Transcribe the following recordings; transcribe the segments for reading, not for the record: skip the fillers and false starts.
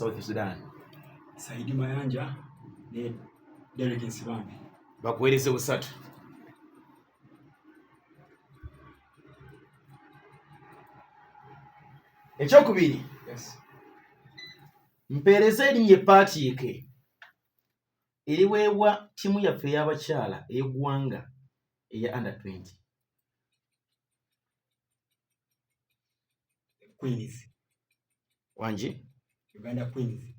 South Sudan. Saidi Mayanja ne Derek Nsibambi. Bakuweereze busatu. Ekyokubiri. Yes. Mpeereza erinnya epaatiike eriweebwa ttiimu yaffe ey'abakyala ey'eggwanga eya under 20. Queens. Wangi? Uganda Queens.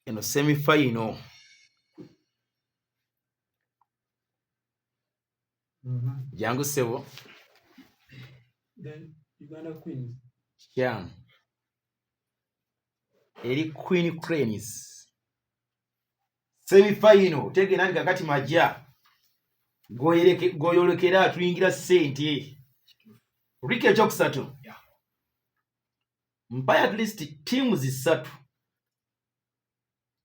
Eno semi-final. Jangu ssebo. Then Uganda Queens. Kyamu. Eri Queen Cranes. Semi-final. Tegera ndi kakati majja. Goyolekera tuyingira ssente. Riki ekyokusatu. Mpa at least teams zisatu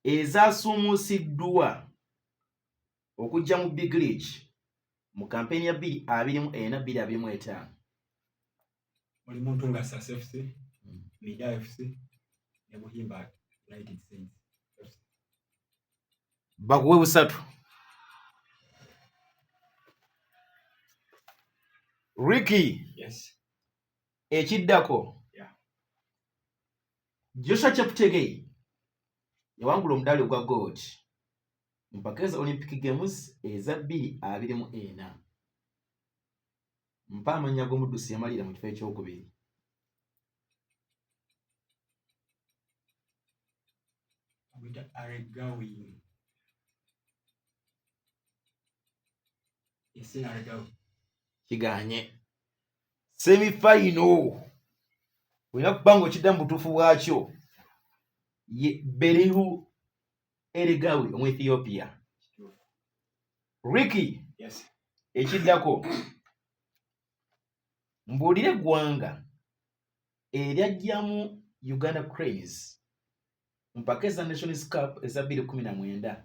ezaasuumuusiddwa okujja mu Big League mu kampeni ya 2024-2025. Mulimu Ntunga Stars FC, Mida FC, ne Muhimba United Saints FC. Bakuwe busatu. Ricky. Yes. Ekiddako. Joshua Cheptegei yawangula omudaali ogwa gold mu Mpaka Olympic Games eza 2024. Mpa amannya g'omuddusi yamalira mu kifo ekyokubiri. Aregawi. Ese Aregawi. Kiganye. Semi-final. Wina kubanga okidda mu butuufu bwakyo. Ye Berihu Eregawi omu Ethiopia. Ricky. Yes. Ekiddako. Mbuulire eggwanga eryajjamu Uganda Cranes Mpaka eza Nations Cup eza 2019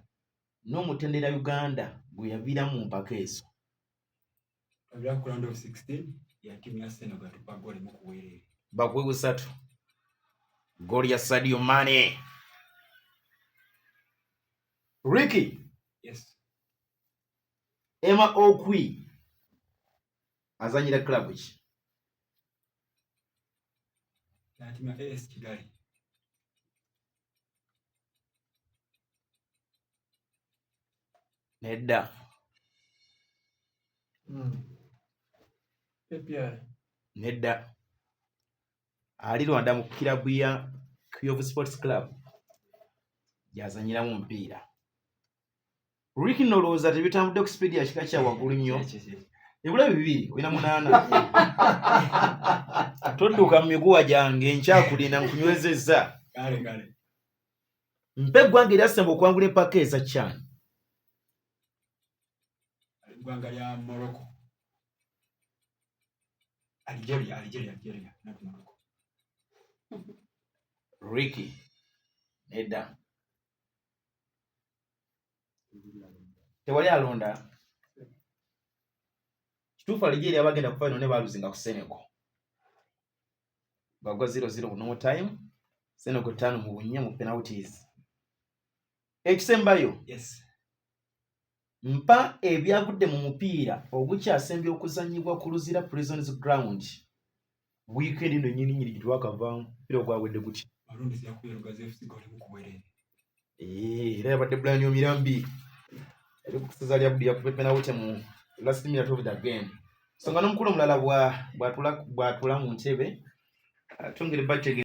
n'omutendera Uganda gwe yaviiramu mu mpaka ezo. Abira ku round of 16 ya timu ya Senegal tupa goli mu kuweerera. Bakuwe busatu. Goli ya Sadio Mane. Ricky. Yes. Emma Okwi azanyira club ki? Ya timu ya AS Kigali. Nedda. APR. Nedda. Ali Rwanda mu kilabu ya Kiyovu Sports Club yazanyiramu omupiira. Ricky nolowooza tebitambudde ku speed ya kika kya waggulu nnyo. Ebula bibiri olina 8. Todduka mu miguwa gyange nkyakulina nkunywezezza. Kale. Mpa eggwanga eryasemba okwangula empaka eza CHAN. Eggwanga lya Morocco. Algeria. Not Morocco. Ricky. Nedda. Tewali alonda. Kituufu Algeria bagenda ku final ne baaluzinga ku Senegal. Bagwa 0-0 ku normal time. Senegal 5 mu bunnya mu penalties. Ekisembayo. Yes. Mpa ebyavudde mu mupiira ogukyasembye okuzannyibwa ku Luzira Prisons Ground. Weekend ino nnyini gitwakavaamu mupiira ogwawedde gutya. Marundi yakuye Lugazi FC goli mu kuweerera. Era yabadde Brian Omirambi. Eri ku kusaza lya budi yakupe penalty mu last minute of the game. So nga n'omukulu omulala bw'atula mu ntebe atongere bategere